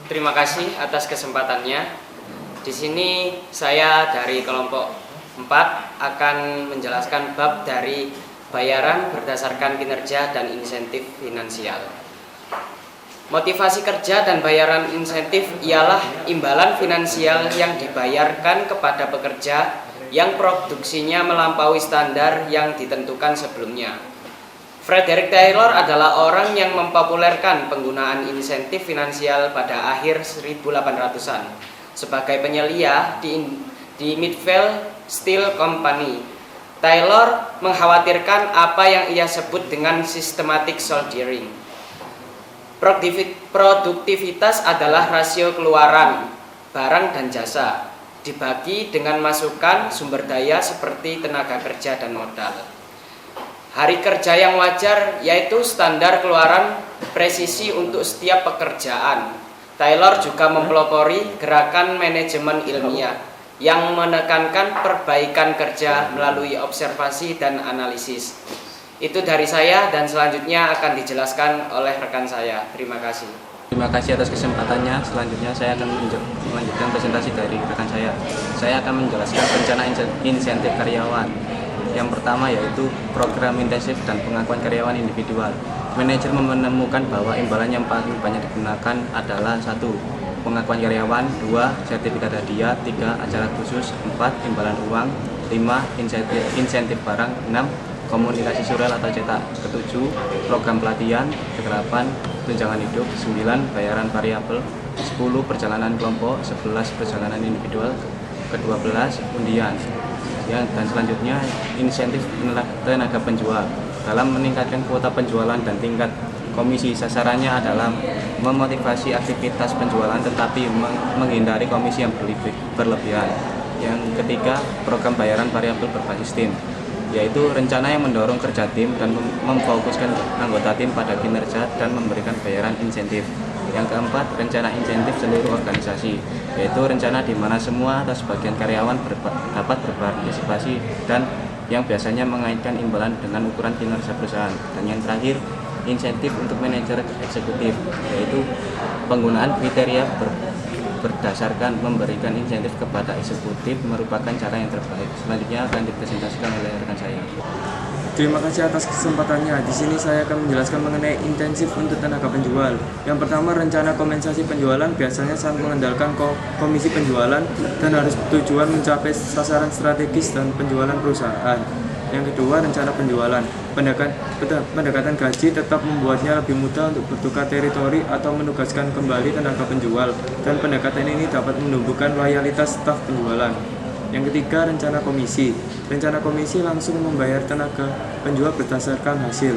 Terima kasih atas kesempatannya. Di sini saya dari kelompok 4 akan menjelaskan bab dari bayaran berdasarkan kinerja dan insentif finansial. Motivasi kerja dan bayaran insentif ialah imbalan finansial yang dibayarkan kepada pekerja yang produksinya melampaui standar yang ditentukan sebelumnya. Frederick Taylor adalah orang yang mempopulerkan penggunaan insentif finansial pada akhir 1800-an sebagai penyelia di Midvale Steel Company. Taylor mengkhawatirkan apa yang ia sebut dengan systematic soldering. Produktivitas adalah rasio keluaran barang dan jasa dibagi dengan masukan sumber daya seperti tenaga kerja dan modal. Hari kerja yang wajar yaitu standar keluaran presisi untuk setiap pekerjaan. Taylor juga mempelopori gerakan manajemen ilmiah yang menekankan perbaikan kerja melalui observasi dan analisis. Itu dari saya dan selanjutnya akan dijelaskan oleh rekan saya. Terima kasih. Terima kasih atas kesempatannya. Selanjutnya saya akan melanjutkan presentasi dari rekan saya. Saya akan menjelaskan rencana insentif karyawan. Yang pertama yaitu program intensif dan pengakuan karyawan individual. Manajer menemukan bahwa imbalan yang paling banyak digunakan adalah 1. Pengakuan karyawan, 2. Sertifikat hadiah, 3. Acara khusus, 4. Imbalan uang, 5. Insentif barang, 6. Komunikasi surel atau cetak, ke-7 program pelatihan, ke-8 tunjangan hidup, 9 bayaran variabel, 10 perjalanan kelompok, 11 perjalanan individual, ke-12 undian. Dan selanjutnya insentif tenaga penjual. Dalam meningkatkan kuota penjualan dan tingkat komisi, sasarannya adalah memotivasi aktivitas penjualan tetapi menghindari komisi yang berlebihan. Yang ketiga, program bayaran variabel berbasis tim, yaitu rencana yang mendorong kerja tim dan memfokuskan anggota tim pada kinerja dan memberikan bayaran insentif. Yang keempat, rencana insentif seluruh organisasi, yaitu rencana di mana semua atau sebagian karyawan dapat berpartisipasi dan yang biasanya mengaitkan imbalan dengan ukuran kinerja perusahaan. Dan yang terakhir, insentif untuk manajer eksekutif, yaitu penggunaan kriteria berdasarkan memberikan insentif kepada eksekutif merupakan cara yang terbaik. Selanjutnya akan dipresentasikan oleh rekan saya. Terima kasih atas kesempatannya. Di sini saya akan menjelaskan mengenai intensif untuk tenaga penjual. Yang pertama, rencana kompensasi penjualan biasanya sangat mengandalkan komisi penjualan dan harus bertujuan mencapai sasaran strategis dan penjualan perusahaan. Yang kedua, rencana penjualan. Pendekatan gaji tetap membuatnya lebih mudah untuk bertukar teritori atau menugaskan kembali tenaga penjual, dan pendekatan ini dapat menumbuhkan loyalitas staf penjualan. Yang ketiga, rencana komisi. Rencana komisi langsung membayar tenaga penjual berdasarkan hasil.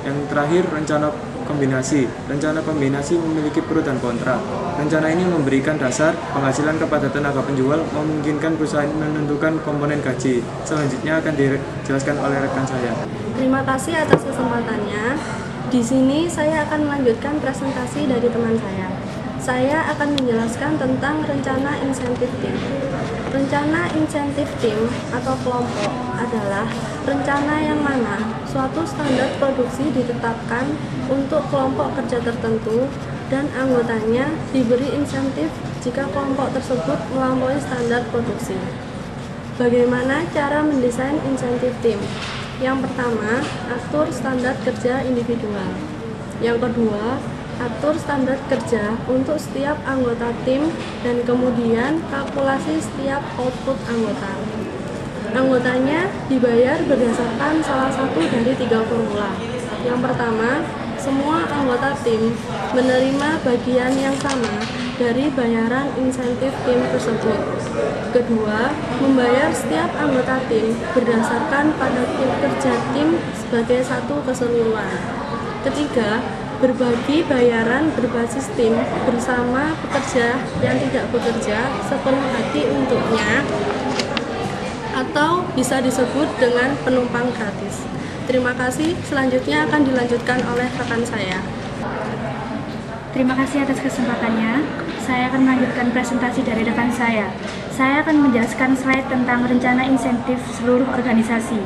Yang terakhir, rencana kombinasi. Rencana kombinasi memiliki pro dan kontra. Rencana ini memberikan dasar penghasilan kepada tenaga penjual, memungkinkan perusahaan menentukan komponen gaji. Selanjutnya akan dijelaskan oleh rekan saya. Terima kasih atas kesempatannya. Di sini saya akan melanjutkan presentasi dari teman saya. Saya akan menjelaskan tentang rencana insentif tim. Rencana insentif tim atau kelompok adalah rencana yang mana suatu standar produksi ditetapkan untuk kelompok kerja tertentu dan anggotanya diberi insentif jika kelompok tersebut melampaui standar produksi. Bagaimana cara mendesain insentif tim? Yang pertama, atur standar kerja individual. Yang kedua, atur standar kerja untuk setiap anggota tim dan kemudian kalkulasi setiap output anggota. Anggotanya dibayar berdasarkan salah satu dari 3 formula. Yang pertama, semua anggota tim menerima bagian yang sama dari bayaran insentif tim tersebut. Kedua, membayar setiap anggota tim berdasarkan pada kerja tim sebagai satu keseluruhan. Ketiga, berbagi bayaran berbasis tim bersama pekerja yang tidak bekerja sepenuh hati untuknya, atau bisa disebut dengan penumpang gratis. Terima kasih. Selanjutnya akan dilanjutkan oleh rekan saya. Terima kasih atas kesempatannya. Saya akan melanjutkan presentasi dari rekan saya. Saya akan menjelaskan slide tentang rencana insentif seluruh organisasi.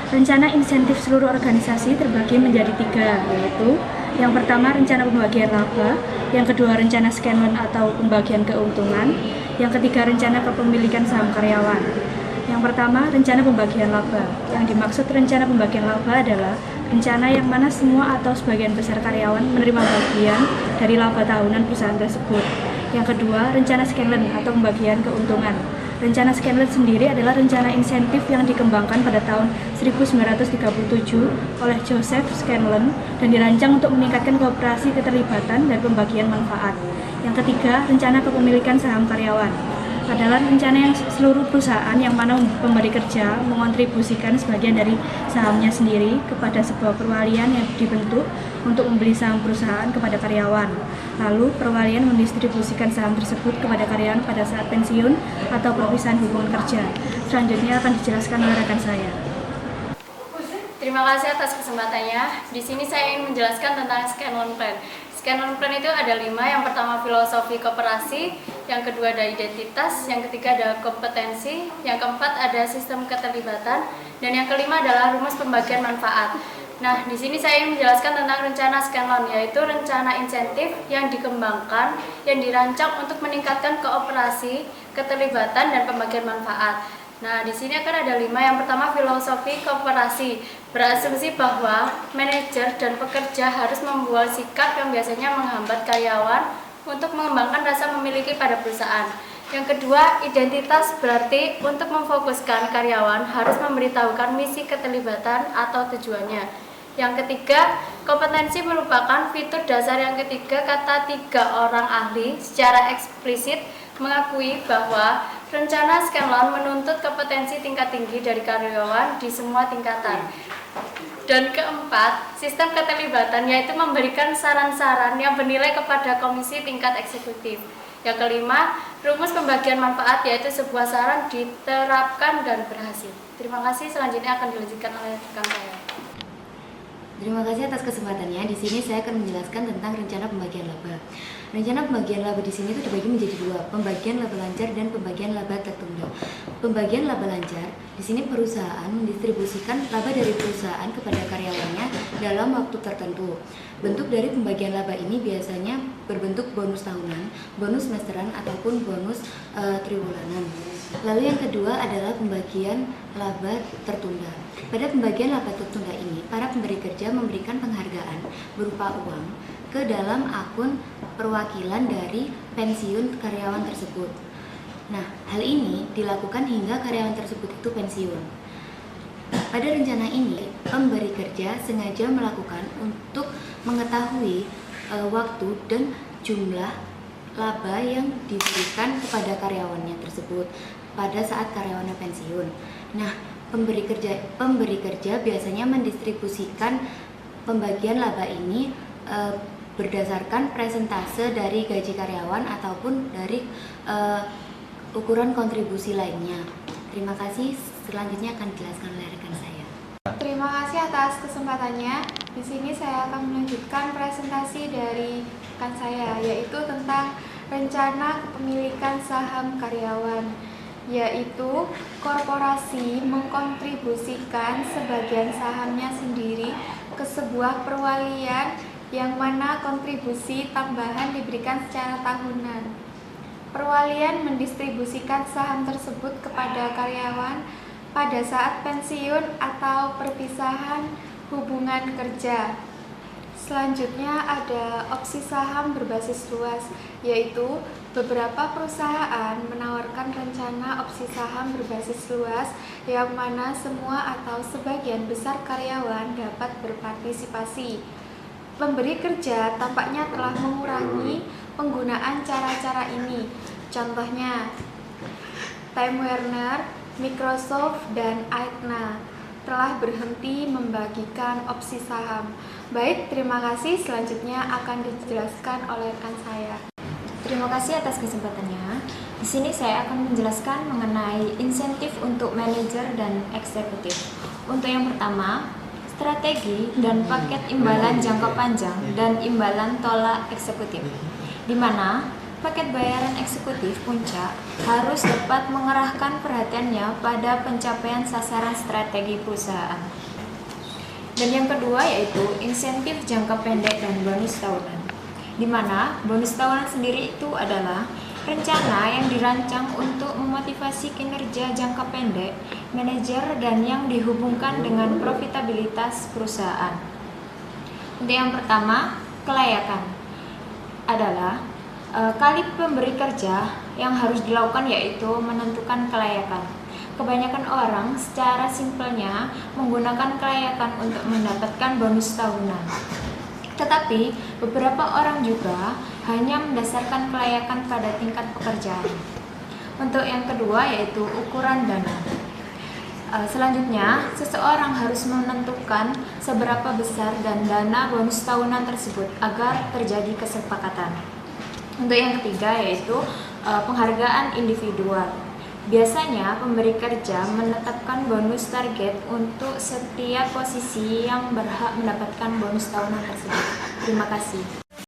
Rencana insentif seluruh organisasi terbagi menjadi 3, yaitu Yang pertama, rencana pembagian laba. Yang kedua, rencana scanline atau pembagian keuntungan. Yang ketiga, rencana kepemilikan saham karyawan. Yang pertama, rencana pembagian laba. Yang dimaksud rencana pembagian laba adalah rencana yang mana semua atau sebagian besar karyawan menerima bagian dari laba tahunan perusahaan tersebut. Yang kedua, rencana scanline atau pembagian keuntungan. Rencana scanline sendiri adalah rencana insentif yang dikembangkan pada tahun 1937 oleh Joseph Scanlon dan dirancang untuk meningkatkan kooperasi, keterlibatan, dan pembagian manfaat. Yang ketiga, rencana kepemilikan saham karyawan adalah rencana yang seluruh perusahaan yang mana pemberi kerja mengontribusikan sebagian dari sahamnya sendiri kepada sebuah perwalian yang dibentuk untuk membeli saham perusahaan kepada karyawan. Lalu perwalian mendistribusikan saham tersebut kepada karyawan pada saat pensiun atau perpisahan hubungan kerja. Selanjutnya akan dijelaskan oleh rekan saya. Terima kasih atas kesempatannya. Di sini saya ingin menjelaskan tentang Scanlon Plan. Scanlon Plan itu ada 5. Yang pertama filosofi koperasi, yang kedua ada identitas, yang ketiga ada kompetensi, yang keempat ada sistem keterlibatan, dan yang kelima adalah rumus pembagian manfaat. Nah, di sini saya ingin menjelaskan tentang rencana Scanlon, yaitu rencana insentif yang dikembangkan, yang dirancang untuk meningkatkan kooperasi, keterlibatan, dan pembagian manfaat. Nah, di sini akan ada 5. Yang pertama filosofi koperasi, berasumsi bahwa manajer dan pekerja harus membuat sikap yang biasanya menghambat karyawan untuk mengembangkan rasa memiliki pada perusahaan. Yang kedua, identitas berarti untuk memfokuskan karyawan harus memberitahukan misi keterlibatan atau tujuannya. Yang ketiga, kompetensi merupakan fitur dasar yang ketiga kata 3 orang ahli secara eksplisit mengakui bahwa rencana Scanlon menuntut kompetensi tingkat tinggi dari karyawan di semua tingkatan. Dan keempat, sistem keterlibatan yaitu memberikan saran-saran yang bernilai kepada komisi tingkat eksekutif. Yang kelima, rumus pembagian manfaat yaitu sebuah saran diterapkan dan berhasil. Terima kasih, selanjutnya akan dilanjutkan oleh rekan saya. Terima kasih atas kesempatannya. Di sini saya akan menjelaskan tentang rencana pembagian laba. Rencana pembagian laba di sini itu dibagi menjadi 2, pembagian laba lancar dan pembagian laba tertunda. Pembagian laba lancar, di sini perusahaan mendistribusikan laba dari perusahaan kepada karyawannya dalam waktu tertentu. Bentuk dari pembagian laba ini biasanya berbentuk bonus tahunan, bonus semesteran ataupun bonus triwulan. Lalu yang kedua adalah pembagian laba tertunda. Pada pembagian laba tertunda ini, para pemberi kerja memberikan penghargaan berupa uang ke dalam akun perwakilan dari pensiun karyawan tersebut. Nah, hal ini dilakukan hingga karyawan tersebut itu pensiun. Pada rencana ini, pemberi kerja sengaja melakukan untuk mengetahui waktu dan jumlah laba yang diberikan kepada karyawannya tersebut pada saat karyawannya pensiun. Nah, pemberi kerja biasanya mendistribusikan pembagian laba ini berdasarkan persentase dari gaji karyawan ataupun dari ukuran kontribusi lainnya. Terima kasih. Selanjutnya akan dijelaskan oleh rekan saya. Terima kasih atas kesempatannya. Di sini saya akan melanjutkan presentasi dari rekan saya, yaitu tentang rencana kepemilikan saham karyawan, yaitu korporasi mengkontribusikan sebagian sahamnya sendiri ke sebuah perwalian yang mana kontribusi tambahan diberikan secara tahunan. Perwalian mendistribusikan saham tersebut kepada karyawan pada saat pensiun atau perpisahan hubungan kerja. Selanjutnya ada opsi saham berbasis luas, yaitu beberapa perusahaan menawarkan rencana opsi saham berbasis luas yang mana semua atau sebagian besar karyawan dapat berpartisipasi. Pemberi kerja tampaknya telah mengurangi penggunaan cara-cara ini. Contohnya, Time Warner, Microsoft, dan Aetna telah berhenti membagikan opsi saham. Baik, terima kasih. Selanjutnya akan dijelaskan oleh rekan saya. Terima kasih atas kesempatannya. Di sini saya akan menjelaskan mengenai insentif untuk manajer dan eksekutif. Untuk yang pertama, strategi dan paket imbalan jangka panjang dan imbalan tolak eksekutif, di mana paket bayaran eksekutif puncak harus dapat mengerahkan perhatiannya pada pencapaian sasaran strategi perusahaan. Dan yang kedua yaitu insentif jangka pendek dan bonus tahunan. Di mana bonus tahunan sendiri itu adalah rencana yang dirancang untuk memotivasi kinerja jangka pendek manajer dan yang dihubungkan dengan profitabilitas perusahaan. Untuk yang pertama, kelayakan adalah kali pemberi kerja yang harus dilakukan yaitu menentukan kelayakan. Kebanyakan orang secara simpelnya menggunakan kelayakan untuk mendapatkan bonus tahunan. Tetapi beberapa orang juga hanya mendasarkan kelayakan pada tingkat pekerjaan. Untuk yang kedua yaitu ukuran dana. Selanjutnya, seseorang harus menentukan seberapa besar dan dana bonus tahunan tersebut agar terjadi kesepakatan. Untuk yang ketiga yaitu penghargaan individual. Biasanya pemberi kerja menetapkan bonus target untuk setiap posisi yang berhak mendapatkan bonus tahunan tersebut. Terima kasih.